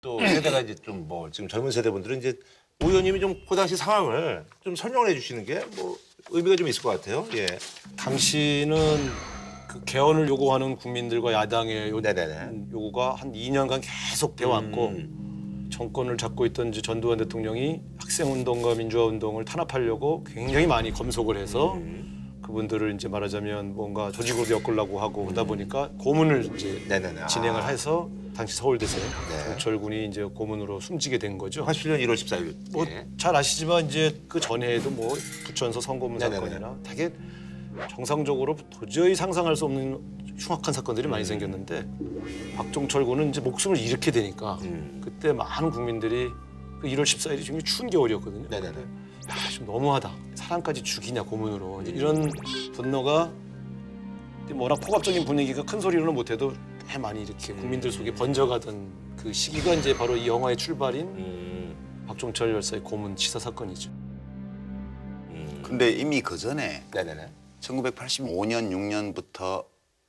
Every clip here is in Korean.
또 세대가 이제 좀 뭐 지금 젊은 세대분들은 이제 오 의원님이 좀 그 당시 상황을 좀 설명을 해주시는 게 뭐 의미가 좀 있을 것 같아요. 예. 당시는 그 개헌을 요구하는 국민들과 야당의 네네네. 요구가 한 2년간 계속 돼 왔고 정권을 잡고 있던 이제 전두환 대통령이 학생운동과 민주화운동을 탄압하려고 굉장히 많이 검속을 해서 그분들을 이제 말하자면 뭔가 조직으로 엮으려고 하고 그러다 보니까 고문을 이제 네네네. 진행을 해서 당시 서울대생 네. 정철군이 이제 고문으로 숨지게 된 거죠. 87년 1월 14일. 뭐 예. 잘 아시지만 이제 그 전에도 뭐 부천서 성고문 네네네. 사건이나 되게 정상적으로 도저히 상상할 수 없는 흉악한 사건들이 많이 생겼는데 박종철 군은 이제 목숨을 잃게 되니까 그때 많은 국민들이 그 1월 14일이 굉장히 추운 겨울이었거든요. 네네네. 야, 좀 너무하다. 사람까지 죽이냐 고문으로 이제 이런 분노가 워낙 폭압적인 분위기가 큰 소리로는 못해도 꽤 많이 이렇게 국민들 속에 번져가던 그 시기가 이제 바로 이 영화의 출발인 박종철 열사의 고문 치사 사건이죠. 근데 이미 그 전에 네네네. 1985년 6년부터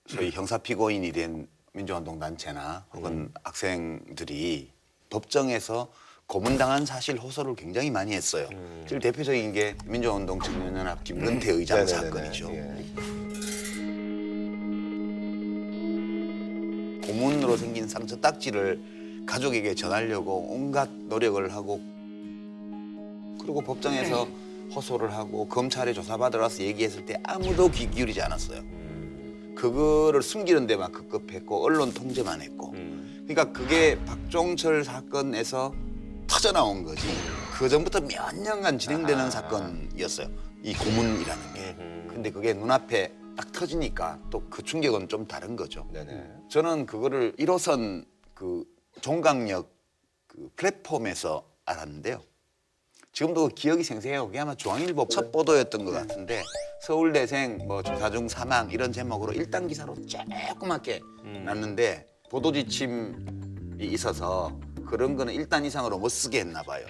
소위 형사 피고인이 된 민주화운동 단체나 혹은 학생들이 법정에서 고문당한 사실 호소를 굉장히 많이 했어요. 제일 대표적인 게 민주화운동 청년연합 김근태 의장 네네네네. 사건이죠. 예. 고문으로 생긴 상처 딱지를 가족에게 전하려고 온갖 노력을 하고 그리고 법정에서 호소를 하고 검찰에 조사받으러 와서 얘기했을 때 아무도 귀 기울이지 않았어요. 그거를 숨기는 데만 급급했고 언론 통제만 했고 그러니까 그게 박종철 사건에서 터져나온 거지 그 전부터 몇 년간 진행되는 사건이었어요. 이 고문이라는 게. 근데 그게 눈앞에 딱 터지니까 또 그 충격은 좀 다른 거죠. 네네. 저는 그거를 1호선 그 종강역 그 플랫폼에서 알았는데요. 지금도 기억이 생생해요. 그게 아마 중앙일보 첫 보도였던 것 같은데 서울대생 뭐 조사 중 사망 이런 제목으로 1단 기사로 조그맣게 났는데 보도 지침이 있어서 그런 거는 1단 이상으로 못 쓰게 했나 봐요.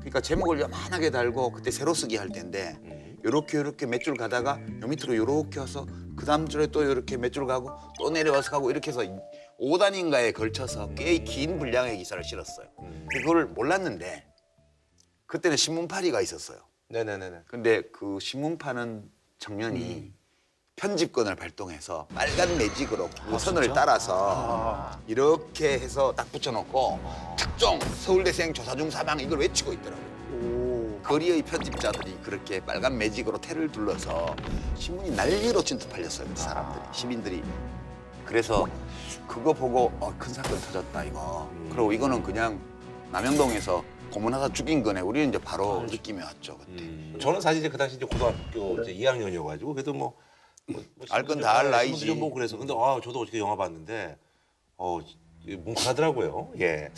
그러니까 제목을 요만하게 달고 그때 세로 쓰기 할 텐데 요렇게 몇 줄 가다가 요 밑으로 요렇게 와서 그 다음 줄에 또 요렇게 몇 줄 가고 또 내려와서 가고 이렇게 해서 5단인가에 걸쳐서 꽤 긴 분량의 기사를 실었어요. 근데 그걸 몰랐는데 그때는 신문파리가 있었어요. 네네네네. 근데 그 신문 파는 청년이 편집권을 발동해서 빨간 매직으로 그 선을 따라서 이렇게 해서 딱 붙여놓고 특종 서울대생 조사 중 사망 이걸 외치고 있더라고요. 거리의 편집자들이 그렇게 빨간 매직으로 테를 둘러서 신문이 난리로 진짜 팔렸어요. 그 사람들이 시민들이. 그래서 그거 보고 큰 사건 터졌다 이거. 그리고 이거는 그냥 남영동에서 고문하다 죽인 거네. 우리는 이제 바로 느낌이 왔죠 그때. 저는 사실 이제 그 당시 이제 고등학교 이제 2학년이어가지고 그래도 뭐 알 건 다 알 나이지. 좀 보고 그래서 근데 저도 어저께 영화 봤는데 뭉클하더라고요. 예.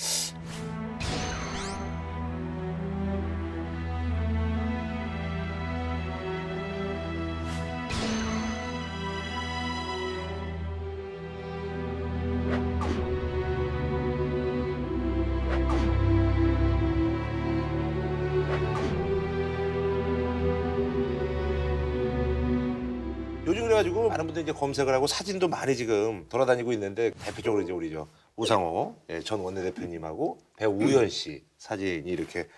요즘 그래가지고 많은 분들이 이제 검색을 하고 사진도 많이 지금 돌아다니고 있는데 대표적으로 이제 우리 저 우상호 전 원내대표님하고 배우 우현 씨 사진이 이렇게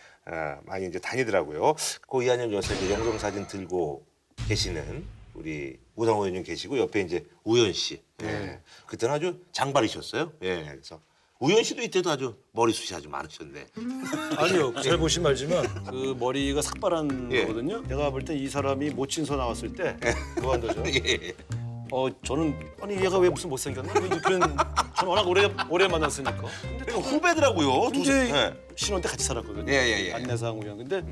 많이 이제 다니더라고요. 그 이한영 여사 이제 영상 사진 들고 계시는 우리 우상호 의원님 계시고 옆에 이제 우현 씨. 예. 그때는 아주 장발이셨어요. 예. 그래서 우현 씨도 이때도 아주 머리숱이 아주 많으셨는데. 아니요, 잘 보시면 알지만 그 머리가 삭발한 예. 거거든요. 내가 볼 때 이 사람이 모친서 나왔을 때 무한도전. 예. 저는 아니 얘가 왜 무슨 못생겼나? 이제 그런 저는 워낙 오래 만났으니까. 그리고 후배더라고요. 근데 예. 신혼 때 같이 살았거든요. 예. 안내상 우연. 근데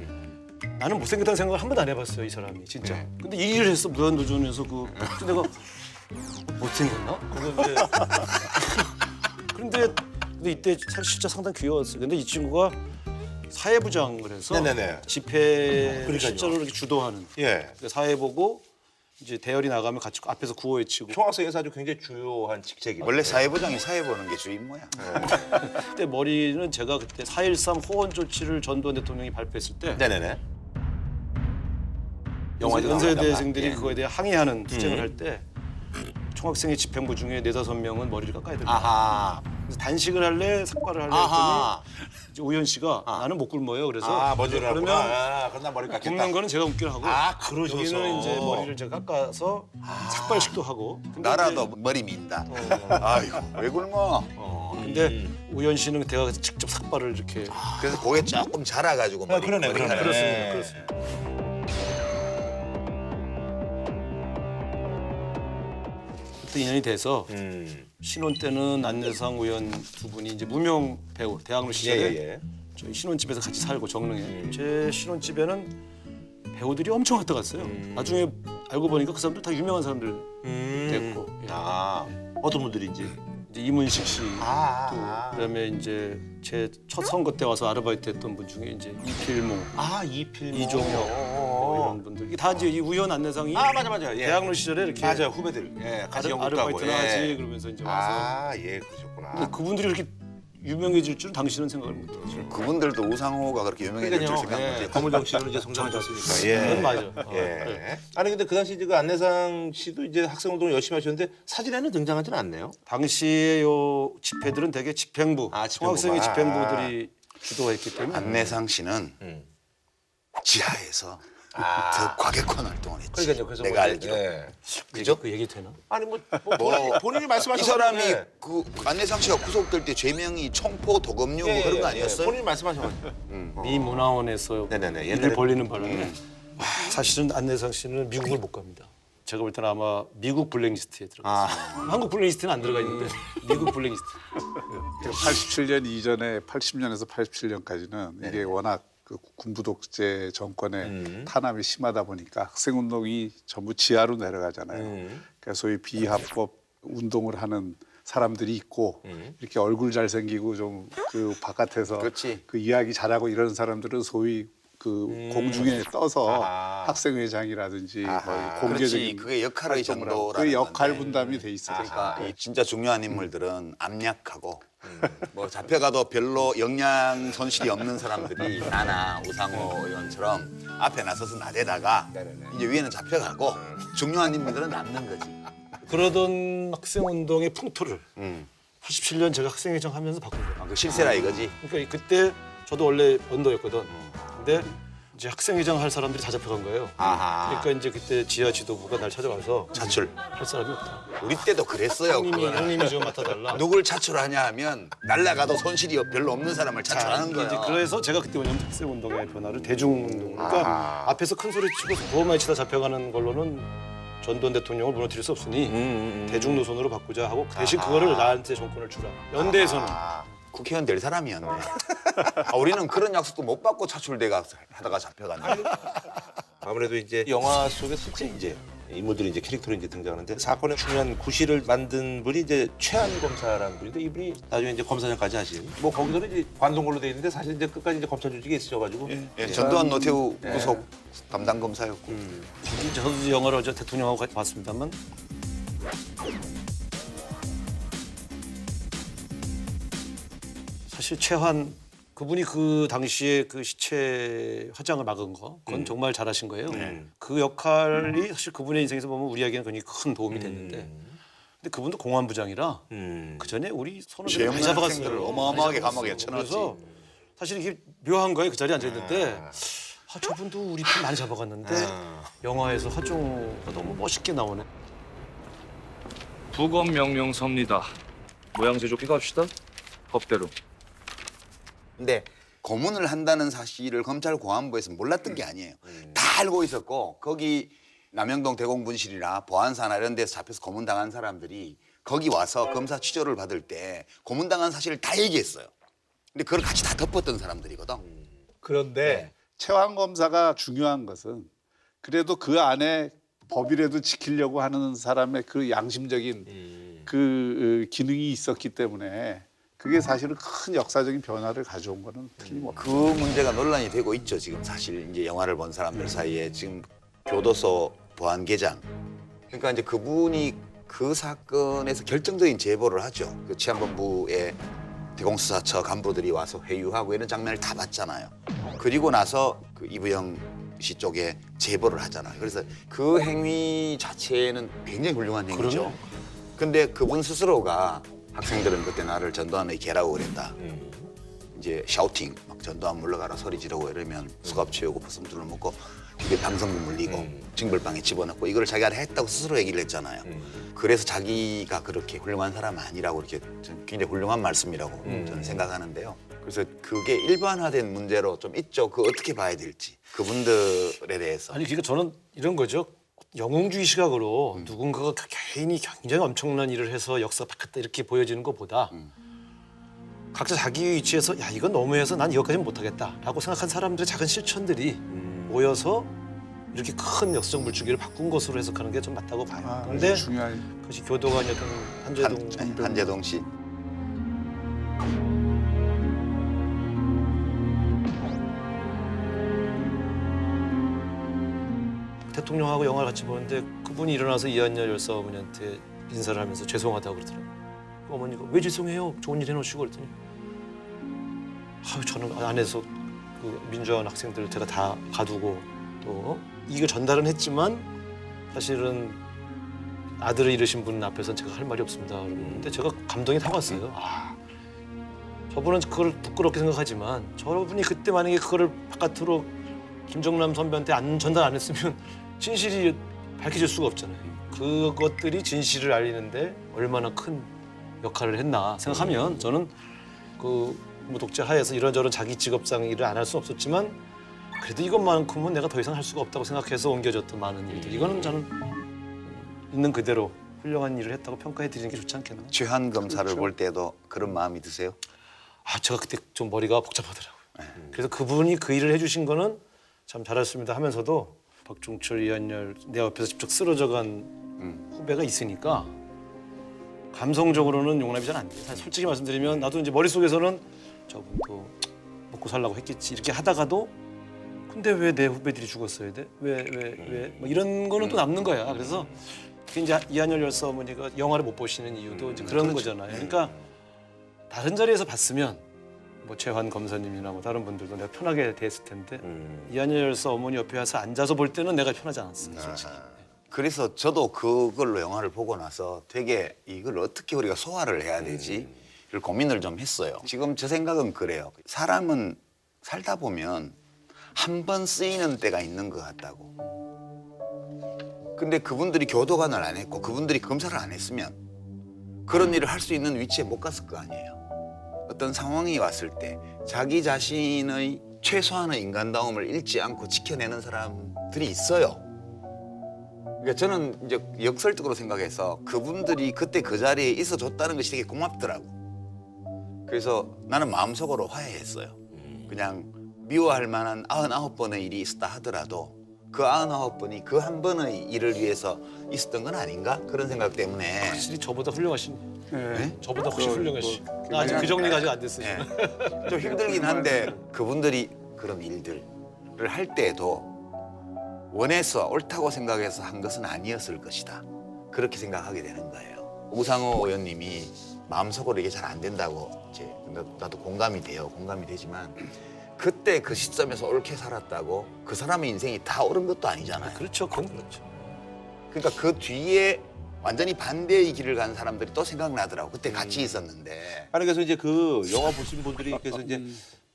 나는 못생겼다는 생각을 한 번도 안 해봤어요, 이 사람이 진짜. 근데 이 일을 했어 무한도전에서 근데 내가 못생겼나? 그거 이제 근데 이때 사실 진짜 상당히 귀여웠어요. 근데 이 친구가 사회부장을 해서 네네네. 집회를 그러니까요. 실제로 이렇게 주도하는. 예. 사회 보고 이제 대열이 나가면 같이 앞에서 구호 외치고. 총학생에서 아주 굉장히 주요한 직책이에요. 원래 사회부장이 사회 보는 게 주인 모양. 그때 머리는 제가 그때 4.13 호원 조치를 전두환 대통령이 발표했을 때 네네네. 영화에도 연세대생들이 나오잖아. 그거에 대해 항의하는 투쟁을 할 때 총학생의 집행부 중에 4-5명은 머리를 깎아야 된다. 아하. 그래서 단식을 할래 삭발을 할래 아하. 했더니 이제 우현 씨가 나는 못 굶어요. 그래서 먼저 일어났구나. 그러면 그럼 나 머리 깎겠다. 굶는 거는 제가 굶기로 하고 그러셔서. 여기는 이제 머리를 제가 깎아서 삭발식도 하고. 근데 나라도 이제- 머리 민다. 아이고 왜 굶어? 근데 우현 씨는 내가 직접 삭발을 이렇게 그래서 고개 조금 자라가지고 머리. 그러네, 머리가 그러네. 그렇습니다. 네. 그렇습니다. 그때 인연이 돼서 신혼 때는 안내상 우현 두 분이 이제 무명 배우 대학로 시절에 예. 저희 신혼집에서 같이 살고 정릉에 제 신혼집에는 배우들이 엄청 왔다 갔어요. 나중에 알고 보니까 그 사람들 다 유명한 사람들 됐고 예. 어떤 분들인지. 이제 이문식 씨 아. 그다음에 이제 제 첫 선거 때 와서 아르바이트 했던 분 중에 이제 이필모 이필모. 이종혁 뭐 이런 분들 이게 다 이제 이 우현 안내상이 맞아. 예. 대학로 시절에 이렇게 맞아요, 후배들. 예, 같이 영국 가고. 아르바이트나 하지 그러면서 이제 와서 그러셨구나. 근데 그분들이 이렇게 유명해질 줄은 당신은 생각을 못했죠. 그분들도 우상호가 그렇게 유명해질 줄 생각 못했고. 검은정 씨로 이제 성장하셨으니까. 그건 맞아. 예. 아니 근데 그 당시 그 안내상 씨도 이제 학생운동을 열심히 하셨는데 사진에는 등장하지는 않네요. 당시에 요 집회들은 대개 집행부, 총학생회 집행부가. 집행부들이 주도했기 때문에 안내상 씨는 지하에서 더 과격한 활동을 했지. 그러니까요. 그래서 내가 뭐, 알기로. 예. 그죠? 그 얘기 되나? 아니 본인이 말씀하신 이 사람이 건데. 그 안내상 씨가 구속될 때 죄명이 청포 도검류 뭐 그런 거 아니었어요? 본인이 말씀하셔가지고. 미 문화원에서 네네네. 이들 옛날에- 벌리는 바람에 사실은 안내상 씨는 미국을 못 갑니다. 제가 볼 때는 아마 미국 블랙리스트에 들어갔어요. 한국 블랙리스트는 안 들어가 있는데 미국 블랙리스트. 87년 이전에 80년에서 87년까지는 이게 워낙 그 군부 독재 정권의 탄압이 심하다 보니까 학생 운동이 전부 지하로 내려가잖아요. 그러니까 소위 비합법 운동을 하는 사람들이 있고 이렇게 얼굴 잘생기고 좀 그 바깥에서 그렇지. 그 이야기 잘하고 이런 사람들은 소위 그 공중에 떠서 학생회장이라든지 뭐 그렇지. 공개적인 그게 역할의 활동을 하고 전도라는 그 역할 건데. 분담이 돼 있어요. 그러니까 이 진짜 중요한 인물들은 암약하고 뭐 잡혀가도 별로 영양 손실이 없는 사람들이 나나 우상호 의원처럼 앞에 나서서 나대다가 이제 위에는 잡혀가고 중요한 인물들은 남는 거지. 그러던 학생운동의 풍토를 87년 제가 학생회장 하면서 바꾼 거예요. 그 실세라 이거지. 그러니까 그때 저도 원래 언더였거든. 근데 이제 학생회장 할 사람들이 다 잡혀간 거예요. 그러니까 이제 그때 지하 지도부가 날 찾아가서 차출. 할 사람이 없다. 우리 때도 그랬어요. 그거는. 형님이 좀 맡아달라. 누굴 차출하냐 하면 날라가도 손실이 별로 없는 사람을 차출하는 이제 거예요. 그래서 제가 그때 뭐냐면 학생운동의 변화를 대중운동. 그러니까 앞에서 큰 소리 치고 구호 많이 치다 잡혀가는 걸로는 전두환 대통령을 무너뜨릴 수 없으니 대중 노선으로 바꾸자 하고 대신 그거를 나한테 정권을 주라. 연대에서는 국회의원 될 사람이었네. 우리는 그런 약속도 못 받고 차출대가 하다가 잡혀갔네. 아무래도 이제 영화 속에 실제 이제 인물들이 이제 캐릭터로 이제 등장하는데 사건의 중요한 구실을 만든 분이 이제 최한 검사라는 분인데 이분이 나중에 이제 검사장까지 하신 뭐 거기서는 이제 관동걸로 돼 있는데 사실 이제 끝까지 이제 검찰 조직에 있으셔가지고 예, 전두환 노태우 구속 담당 검사였고. 저도 영화를 어제 대통령하고 같이 봤습니다만 사실 최환 그분이 그 당시에 그 시체 화장을 막은 거 그건 정말 잘하신 거예요. 그 역할이 사실 그분의 인생에서 보면 우리에게는 굉장히 큰 도움이 됐는데 근데 그분도 공안부장이라 그 전에 우리 선후배를 죄 많이 없는 잡아갔어요. 학생들을 어마어마하게 많이 감옥에 잡아갔어요. 쳐넣었지. 그래서 사실 이게 묘한 거예요. 그 자리에 앉아 있는데 저분도 우리 편 많이 잡아갔는데 영화에서 하중가 너무 멋있게 나오네. 부검 명령 섭니다. 모양 제조기 갑시다. 법대로. 근데 고문을 한다는 사실을 검찰 공안부에서 몰랐던 게 아니에요. 다 알고 있었고 거기 남영동 대공분실이나 보안사나 이런 데서 잡혀서 고문당한 사람들이 거기 와서 검사 취조를 받을 때 고문당한 사실을 다 얘기했어요. 근데 그걸 같이 다 덮었던 사람들이거든. 그런데 최환 검사가 중요한 것은 그래도 그 안에 법이라도 지키려고 하는 사람의 그 양심적인 그 기능이 있었기 때문에 그게 사실은 큰 역사적인 변화를 가져온 거는 틀림없고. 그 문제가 논란이 되고 있죠. 지금 사실 이제 영화를 본 사람들 사이에 지금 교도소 보안계장. 그러니까 이제 그분이 그 사건에서 결정적인 제보를 하죠. 그 치안본부의 대공수사처 간부들이 와서 회유하고 이런 장면을 다 봤잖아요. 그리고 나서 그 이부영 씨 쪽에 제보를 하잖아요. 그래서 그 행위 자체는 굉장히 훌륭한 행위죠. 근데 그분 스스로가 학생들은 그때 나를 전두환의 개라고 그랬다. 음. 이제 샤우팅, 막 전두환 물러가라 소리 지르고 이러면 수갑 채우고 버슴들을 묶고 뒤에 방송국 물리고 징벌방에 집어넣고 이걸 자기가 했다고 스스로 얘기를 했잖아요. 그래서 자기가 그렇게 훌륭한 사람 아니라고 이렇게 저는 굉장히 훌륭한 말씀이라고 저는 생각하는데요. 그래서 그게 일반화된 문제로 좀 있죠. 그 어떻게 봐야 될지 그분들에 대해서. 아니 그러니까 저는 이런 거죠. 영웅주의 시각으로 누군가가 개인이 굉장히 엄청난 일을 해서 역사가 바뀌었다 이렇게 보여지는 것보다 각자 자기 위치에서 야 이건 너무해서 난 이것까지는 못하겠다라고 생각한 사람들의 작은 실천들이 모여서 이렇게 큰 역사적 물줄기를 바꾼 것으로 해석하는 게 좀 맞다고 봐요. 그런데 아주 중요한 그것이 교도관이었던 한재동 한재동 씨. 대통령하고 영화를 같이 보는데 그분이 일어나서 이한열 열사 어머니한테 인사를 하면서 죄송하다고 그러더라고요. 어머니가 왜 죄송해요? 좋은 일 해놓으시고 그랬더니 저는 안에서 그 민주화원 학생들 제가 다 가두고 또 이거 전달은 했지만 사실은 아들을 잃으신 분 앞에서는 제가 할 말이 없습니다. 그런데 제가 감동이 다 왔어요. 저분은 그걸 부끄럽게 생각하지만 저분이 그때 만약에 그거를 바깥으로 김정남 선배한테 전달 안 했으면 진실이 밝혀질 수가 없잖아요. 그것들이 진실을 알리는데 얼마나 큰 역할을 했나 생각하면 저는 뭐 독재 하에서 이런저런 자기 직업상 일을 안 할 수는 없었지만 그래도 이것만큼은 내가 더 이상 할 수가 없다고 생각해서 옮겨졌던 많은 일들. 이거는 저는 있는 그대로 훌륭한 일을 했다고 평가해 드리는 게 좋지 않겠나. 최한 검사를 볼 때도 그런 마음이 드세요? 제가 그때 좀 머리가 복잡하더라고요. 그래서 그분이 그 일을 해주신 거는 참 잘했습니다 하면서도 박종철, 이한열 내 옆에서 직접 쓰러져간 후배가 있으니까 감성적으로는 용납이 잘 안 돼요. 사실 솔직히 말씀드리면 나도 이제 머릿속에서는 저분도 먹고 살라고 했겠지 이렇게 하다가도 근데 왜 내 후배들이 죽었어야 돼? 왜? 뭐 이런 거는 또 남는 거야. 그래서 그게 이제 이한열 열사 어머니가 영화를 못 보시는 이유도 이제 그런 거잖아요. 그러니까 다른 자리에서 봤으면 뭐 최환 검사님이나 뭐 다른 분들도 내가 편하게 대했을 텐데 이한열 열사 어머니 옆에 와서 앉아서 볼 때는 내가 편하지 않았어요. 솔직히. 그래서 저도 그걸로 영화를 보고 나서 되게 이걸 어떻게 우리가 소화를 해야 되지? 를 고민을 좀 했어요. 지금 제 생각은 그래요. 사람은 살다 보면 한 번 쓰이는 때가 있는 것 같다고. 근데 그분들이 교도관을 안 했고 그분들이 검사를 안 했으면 그런 일을 할 수 있는 위치에 못 갔을 거 아니에요. 어떤 상황이 왔을 때 자기 자신의 최소한의 인간다움을 잃지 않고 지켜내는 사람들이 있어요. 그러니까 저는 이제 역설적으로 생각해서 그분들이 그때 그 자리에 있어줬다는 것이 되게 고맙더라고. 그래서 나는 마음속으로 화해했어요. 그냥 미워할 만한 99번의 일이 있었다 하더라도 그 99번이 그 한 번의 일을 위해서 있었던 건 아닌가? 그런 생각 때문에. 확실히 저보다 훌륭하시네. 네. 저보다 훨씬 훌륭하시. 나 아직 그 정리가 아직 안 됐어요. 예. 좀 힘들긴 한데 그분들이 그런 일들을 할 때에도 원해서 옳다고 생각해서 한 것은 아니었을 것이다. 그렇게 생각하게 되는 거예요. 우상호 의원님이 마음속으로 이게 잘 안 된다고 이제 나도 공감이 돼요. 공감이 되지만 그때 그 시점에서 옳게 살았다고 그 사람의 인생이 다 옳은 것도 아니잖아요. 그렇죠, 그건 그렇죠. 그러니까 그 뒤에 완전히 반대의 길을 간 사람들이 또 생각나더라고. 그때 같이 있었는데. 아니 그래서 이제 그 영화 보신 분들이 그래서 이제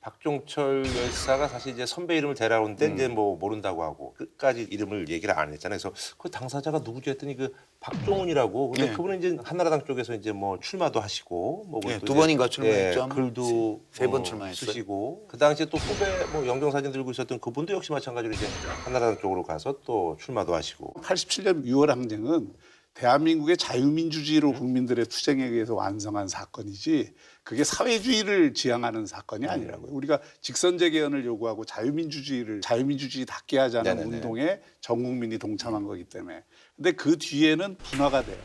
박종철 열사가 사실 이제 선배 이름을 대라는데 이제 뭐 모른다고 하고 끝까지 이름을 얘기를 안 했잖아요. 그래서 그 당사자가 누구지 했더니 그 박종훈이라고. 근데 네. 그분은 이제 한나라당 쪽에서 이제 뭐 출마도 하시고 뭐 네, 또 두 이제, 번인가 출마했죠. 글도 세번 출마했어요. 쓰시고 그 당시에 또 후배 뭐 영정 사진 들고 있었던 그분도 역시 마찬가지로 이제 한나라당 쪽으로 가서 또 출마도 하시고. 87년 6월 항쟁은 대한민국의 자유민주주의로 국민들의 투쟁에 의해서 완성한 사건이지 그게 사회주의를 지향하는 사건이 아니라고요. 우리가 직선제 개헌을 요구하고 자유민주주의답게 하자는 네네네. 운동에 전 국민이 동참한 거기 때문에. 근데 그 뒤에는 분화가 돼요.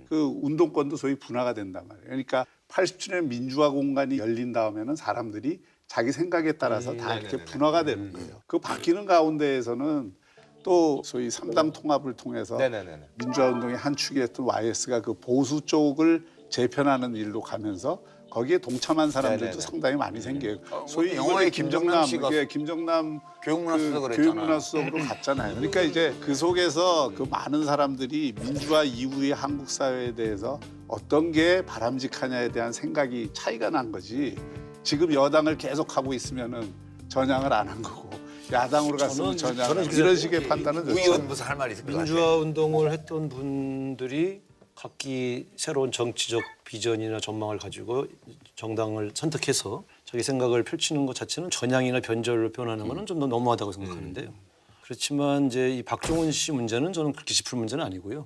그 운동권도 소위 분화가 된단 말이에요. 그러니까 87년 민주화 공간이 열린 다음에는 사람들이 자기 생각에 따라서 다 이렇게 네네네네. 분화가 되는 거예요. 그 바뀌는 가운데에서는 또 소위 3당 통합을 통해서 네네네. 민주화 운동의 한 축이었던 YS가 그 보수 쪽을 재편하는 일로 가면서 거기에 동참한 사람들도 네네네. 상당히 많이 생겨요. 소위 영화에 이번에 김정남 씨가 김정남 교육문화수석을 했잖아요. 교육문화수석으로 갔잖아요. 그러니까 이제 그 속에서 그 많은 사람들이 민주화 이후의 한국 사회에 대해서 어떤 게 바람직하냐에 대한 생각이 차이가 난 거지. 지금 여당을 계속 하고 있으면은 전향을 안 한 거고 야당으로 갔으면 전향. 저는 이런 식의 판단은 의원 무슨 할 말이 있을 것 같아요. 민주화 운동을 했던 분들이 각기 새로운 정치적 비전이나 전망을 가지고 정당을 선택해서 자기 생각을 펼치는 것 자체는 전향이나 변절로 표현하는 것은 좀 더 너무하다고 생각하는데요. 그렇지만 이제 이 박종훈 씨 문제는 저는 그렇게 짚을 문제는 아니고요.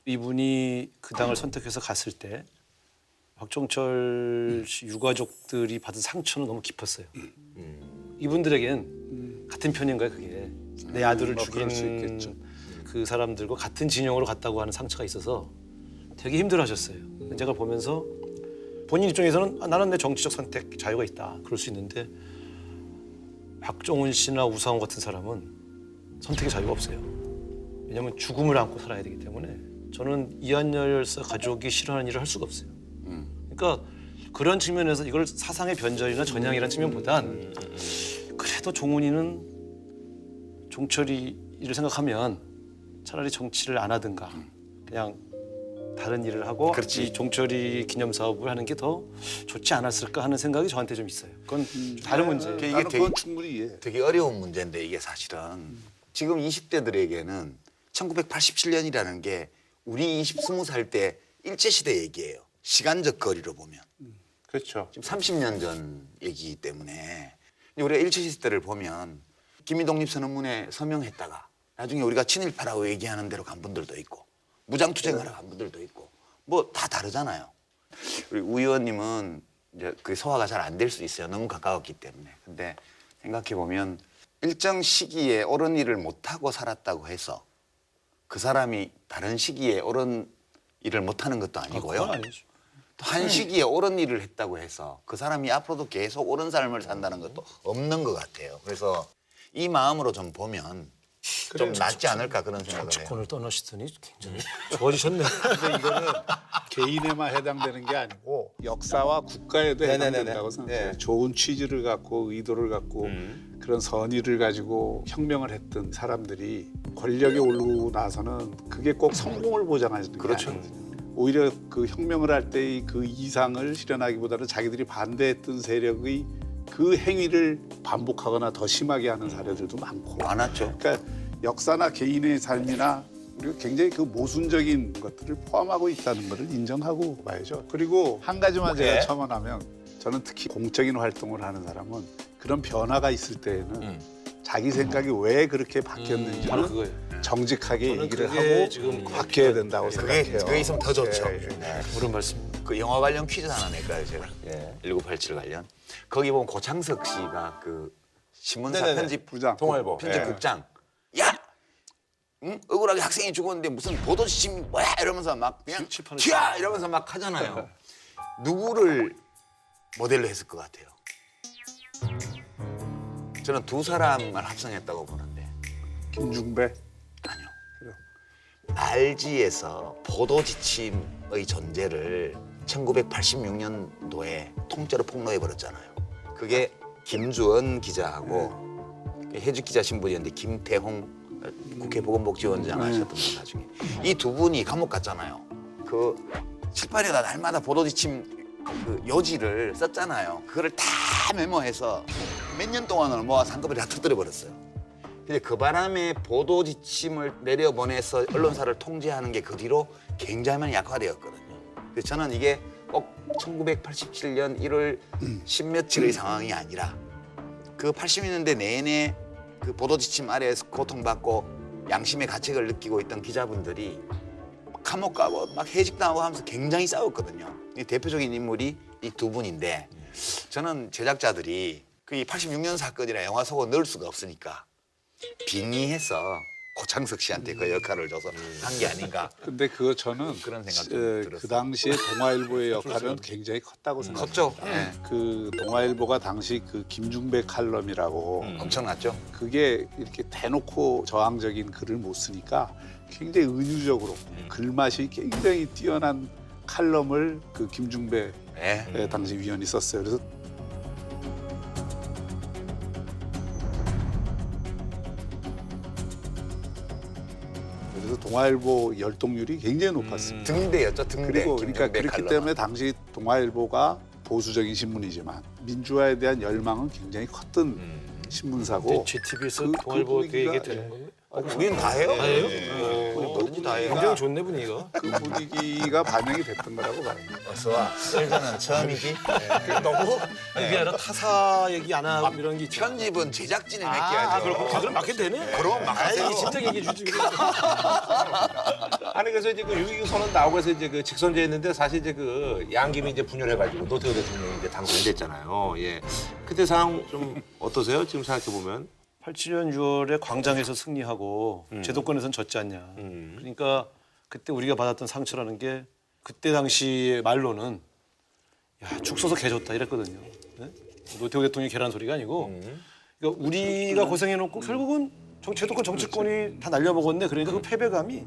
이분이 그 당을 선택해서 갔을 때 박종철 씨 유가족들이 받은 상처는 너무 깊었어요. 이분들에겐 같은 편인가요, 그게? 내 아들을 뭐 그럴 수 죽인 있겠죠. 그 사람들과 같은 진영으로 갔다고 하는 상처가 있어서 되게 힘들어하셨어요. 제가 보면서 본인 입장에서는 나는 내 정치적 선택 자유가 있다 그럴 수 있는데 박종훈 씨나 우상호 같은 사람은 선택의 자유가 없어요. 왜냐하면 죽음을 안고 살아야 되기 때문에 저는 이한열 열사 가족이 싫어하는 일을 할 수가 없어요. 그러니까 그런 측면에서 이걸 사상의 변절이나 전향이라는 측면보단 그래도 종훈이는 종철이를 생각하면 차라리 정치를 안 하든가 그냥 다른 일을 하고 그렇지. 이 종철이 기념 사업을 하는 게 더 좋지 않았을까 하는 생각이 저한테 좀 있어요. 그건 다른 문제. 이게 나는 되게, 그건 충분히 이해해. 되게 어려운 문제인데 이게 사실은 지금 20대들에게는 1987년이라는 게 우리 20살 때 일제시대 얘기예요. 시간적 거리로 보면. 그렇죠. 지금 30년 전 얘기이기 때문에 우리가 일제시대를 보면 김일독립선언문에 서명했다가 나중에 우리가 친일파라고 얘기하는 대로 간 분들도 있고 무장투쟁하러 간 분들도 있고 뭐 다 다르잖아요. 우리 우 의원님은 이제 그 소화가 잘 안 될 수 있어요. 너무 가까웠기 때문에. 근데 생각해 보면 일정 시기에 옳은 일을 못하고 살았다고 해서 그 사람이 다른 시기에 옳은 일을 못하는 것도 아니고요. 그건 아니죠. 또 한 시기에 옳은 일을 했다고 해서 그 사람이 앞으로도 계속 옳은 삶을 산다는 것도 없는 것 같아요. 그래서 이 마음으로 좀 보면 좀 낫지 않을까 그런 생각을 해요. 정치권을 떠나시더니 굉장히 좋아지셨네요. 근데 이거는 개인에만 해당되는 게 아니고 역사와 국가에도 네네네네. 해당된다고 생각해요. 네. 좋은 취지를 갖고 의도를 갖고 그런 선의를 가지고 혁명을 했던 사람들이 권력에 오르고 나서는 그게 꼭 성공을 보장하는 게 그렇죠. 아니거든요. 오히려 그 혁명을 할 때의 그 이상을 실현하기보다는 자기들이 반대했던 세력의 그 행위를 반복하거나 더 심하게 하는 사례들도 많고. 많았죠. 그러니까 역사나 개인의 삶이나 우리가 굉장히 그 모순적인 것들을 포함하고 있다는 것을 인정하고 봐야죠. 그리고 한 가지만 제가 첨언하면 저는 특히 공적인 활동을 하는 사람은 그런 변화가 있을 때에는 자기 생각이 왜 그렇게 바로 바뀌었는지를 그거예요. 정직하게 저는 얘기를 그게 하고 지금 바뀌어야 된다고 생각해요. 그게 있으면 더 좋죠. 옳은 말씀입니다. 그 영화 관련 퀴즈 하나 낼까요, 제가? 1987 관련. 거기 보면 고창석 씨가 그 신문사 네네네. 편집 부장. 동아일보. 편집국장. 야, 응? 억울하게 학생이 죽었는데 무슨 보도 지침이 뭐야 이러면서 막 그냥 칠판을 튀어 이러면서 막 하잖아요. 누구를 모델로 했을 것 같아요? 저는 두 사람을 합성했다고 보는데 김중배. 아니요. 그래요. RG에서 보도 지침의 존재를 1986년도에 통째로 폭로해 버렸잖아요. 그게 김주원 기자하고 해직 기자 신분이었는데 김태홍 국회 보건복지원장 하셨던 분 나중에 이 두 분이 감옥 갔잖아요. 그 칠판에다 날마다 보도 지침 그 요지를 썼잖아요. 그거를 다 메모해서 몇 년 동안을 모아서 한꺼번에 다 터뜨려 버렸어요. 근데 그 바람에 보도 지침을 내려보내서 언론사를 통제하는 게 그 뒤로 굉장히 많이 약화되었거든요. 그래서 저는 이게 꼭 1987년 1월 10며칠의 상황이 아니라 그 80년대 내내 그 보도 지침 아래에서 고통받고 양심의 가책을 느끼고 있던 기자분들이 감옥 가고 막 해직당하고 하면서 굉장히 싸웠거든요. 이 대표적인 인물이 이 두 분인데 저는 제작자들이 그 86년 사건이라 영화 속으로 넣을 수가 없으니까 빙의해서 고창석 씨한테 그 역할을 줘서 한 게 아닌가. 근데 그거 저는 그런 생각 좀 그 들었어요. 당시에 동아일보의 역할은 굉장히 컸다고 생각해요. 컸죠. 예. 그 동아일보가 당시 그 김중배 칼럼이라고 엄청났죠. 그게 이렇게 대놓고 저항적인 글을 못 쓰니까 굉장히 은유적으로 글맛이 굉장히 뛰어난 칼럼을 그 김중배 네. 당시 위원이 썼어요. 그래서 동아일보 열동률이 굉장히 높았습니다. 등대였죠, 등대. 그리고 그러니까 김중배 그렇기 칼럼은. 때문에 당시 동아일보가 보수적인 신문이지만 민주화에 대한 열망은 굉장히 컸던 신문사고 JTBC에서 그 동아일보 그 얘기 분위기가, 되는 거예요? 우리는 다 해요. 다 해요? 우리 뭐든지 다 해요. 굉장히 좋네 분위기가. 그 분위기가 반영이 됐던 거라고 봐요. 어서 와. 썰자는 처음이지. 너무 그게 아니라 타사 얘기 안 하고 이런 게 있죠. 편집은 제작진이 맡겨야죠. 그럼 맡게 되네? 그럼 맡으세요. 아니 진짜 얘기해 주지. 아니 그래서 이제 그 6.29 선언 나오고 해서 이제 그 직선제했는데 사실 이제 그 양김이 이제 분열해가지고 노태우 대통령이 이제 당선이 됐잖아요. 예. 그때 상황 좀 어떠세요? 지금 생각해 보면. 87년 6월에 광장에서 승리하고 제도권에서는 졌지 않냐. 그러니까 그때 우리가 받았던 상처라는 게 그때 당시 말로는 야, 죽 써서 개 줬다 이랬거든요. 네? 노태우 대통령이 개란 소리가 아니고 그러니까 우리가 고생해놓고 결국은 제도권 정치권이 다 날려먹었네. 그러니까 그 패배감이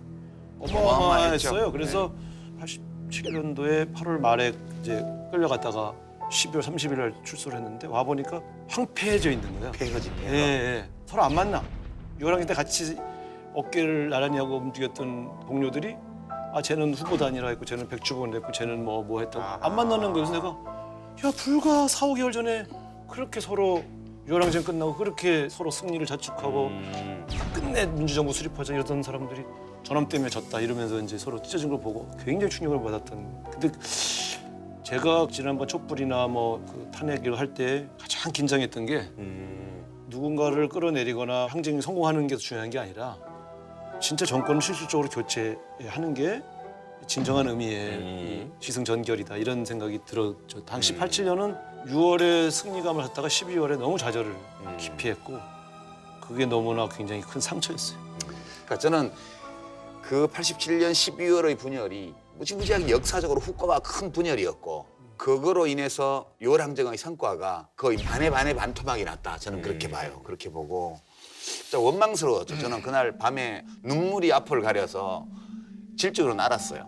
어마어마했어요. 그래서 87년도에 8월 말에 이제 끌려갔다가 12월 30일 날 출소를 했는데 와 보니까 황폐해져 있는 거예요. 폐거지, 폐거. 예. 서로 안 만나. 6학년 때 같이 어깨를 나란히 하고 움직였던 동료들이 아 쟤는 후보단이라 했고 쟤는 백주번 했고 쟤는 뭐 했다고 안 만나는 거예요. 그래서 내가 야 불과 4, 5개월 전에 그렇게 서로 유월항쟁 끝나고 그렇게 서로 승리를 자축하고 끝내 민주정부 수립하자 이러던 사람들이 저놈 때문에 졌다 이러면서 이제 서로 찢어진 걸 보고 굉장히 충격을 받았던. 근데 제가 지난번 촛불이나 뭐 그 탄핵을 할 때 가장 긴장했던 게 누군가를 끌어내리거나 항쟁이 성공하는 게 중요한 게 아니라 진짜 정권을 실질적으로 교체하는 게 진정한 의미의 이 시승전결이다 이런 생각이 들었죠. 당시 87년은 6월에 승리감을 갖다가 12월에 너무 좌절을 기피했고 그게 너무나 굉장히 큰 상처였어요. 그러니까 저는 그 87년 12월의 분열이 무지무지하게 역사적으로 후과가 큰 분열이었고 그거로 인해서 6월 항쟁의 성과가 거의 반에 반토막이 났다. 저는 그렇게 봐요. 그렇게 보고 진짜 원망스러웠죠. 저는 그날 밤에 눈물이 앞을 가려서 질적으로 알았어요.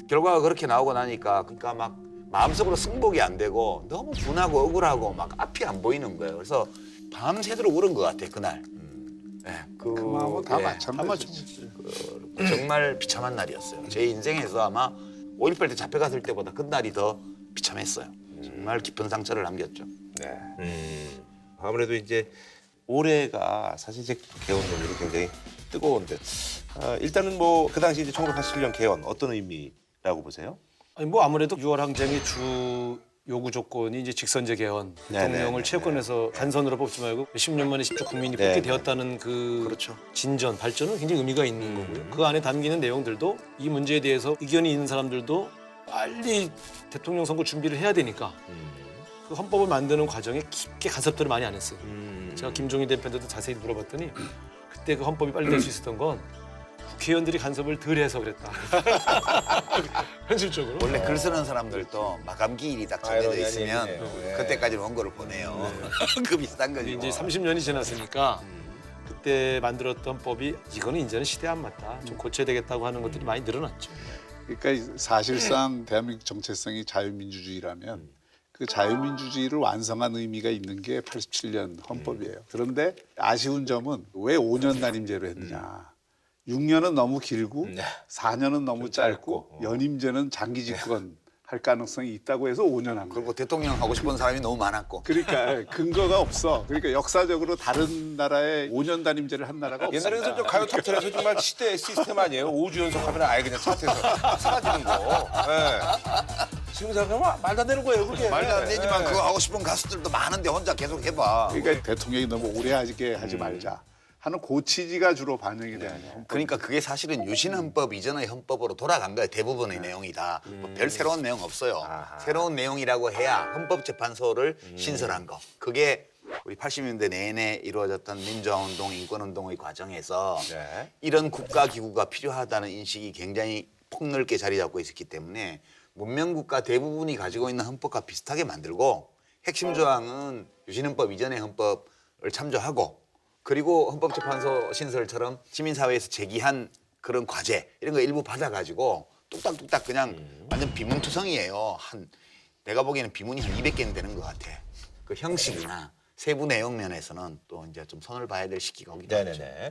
결과가 그렇게 나오고 나니까 그러니까 막 마음속으로 승복이 안 되고 너무 분하고 억울하고 막 앞이 안 보이는 거예요. 그래서 밤새도록 울은 것 같아 그날. 네, 그 마음은 다 마찬가지죠. 정말 비참한 날이었어요. 제 인생에서 아마 5.18 때 잡혀갔을 때보다 그날이 더 비참했어요. 정말 깊은 상처를 남겼죠. 네. 아무래도 이제 올해가 사실 이제 개헌 논의로 굉장히 뜨거운데 일단은 뭐 그 당시 이제 1987년 개헌 어떤 의미라고 보세요? 아니 뭐 아무래도 6월 항쟁의 주 요구 조건이 이제 직선제 개헌, 대통령을 채권에서 간선으로 뽑지 말고 10년 만에 직접 국민이 뽑게 되었다는 그 그렇죠. 진전, 발전은 굉장히 의미가 있는 거고요. 그 안에 담기는 내용들도 이 문제에 대해서 의견이 있는 사람들도 빨리 대통령 선거 준비를 해야 되니까 그 헌법을 만드는 과정에 깊게 간섭들을 많이 안 했어요. 제가 김종인 대표한테도 자세히 물어봤더니 그때 그 헌법이 빨리 될 수 있었던 건 국회의원들이 간섭을 덜 해서 그랬다. 현실적으로. 원래 글 쓰는 사람들도 마감 기일이 딱 정해져 있으면 그때까지는 원고를 보내요. 그 비슷한 거지. 이제 뭐. 30년이 지났으니까 그때 만들었던 법이 이거는 이제는 시대에 안 맞다. 좀 고쳐야 되겠다고 하는 것들이 많이 늘어났죠. 그러니까 사실상 대한민국 정체성이 자유민주주의라면 그 자유민주주의를 완성한 의미가 있는 게 87년 헌법이에요. 그런데 아쉬운 점은 왜 5년 단임제로 했느냐. 6년은 너무 길고 4년은 너무 짧고 연임제는 장기 집권 할 가능성이 있다고 해서 5년 한 거예요. 그리고 대통령 하고 싶은 사람이 너무 많았고. 그러니까 근거가 없어. 그러니까 역사적으로 다른 나라에 5년 단임제를 한 나라가 없어요. 옛날에 저 가요 탑10에서 정말 시대 시스템 아니에요? 5주 연속하면 아예 그냥 차트에서 사라지는 거. 지금 생각하면 말도 안 되는 거예요, 그게. 말도 안 되지만 그거 하고 싶은 가수들도 많은데 혼자 계속 해봐. 그러니까 대통령이 너무 오래 하지 말자 하는 고치지가 주로 반영이 되는 헌법. 그러니까 그게 사실은 유신헌법 이전의 헌법으로 돌아간 거예요. 대부분의 내용이 다. 뭐별 새로운 내용 없어요. 새로운 내용이라고 해야 헌법재판소를 신설한 거. 그게 우리 80년대 내내 이루어졌던 민주화운동, 인권운동의 과정에서 이런 국가기구가 필요하다는 인식이 굉장히 폭넓게 자리 잡고 있었기 때문에 문명국가 대부분이 가지고 있는 헌법과 비슷하게 만들고 핵심 조항은 유신헌법 이전의 헌법을 참조하고 그리고 헌법재판소 신설처럼 시민사회에서 제기한 그런 과제 이런 거 일부 받아가지고 뚝딱뚝딱 그냥 완전 비문투성이에요. 내가 보기에는 비문이 한 200개는 되는 것 같아. 그 형식이나 세부 내용 면에서는 또 이제 좀 손을 봐야 될 시기가 오긴 하죠. 네네네.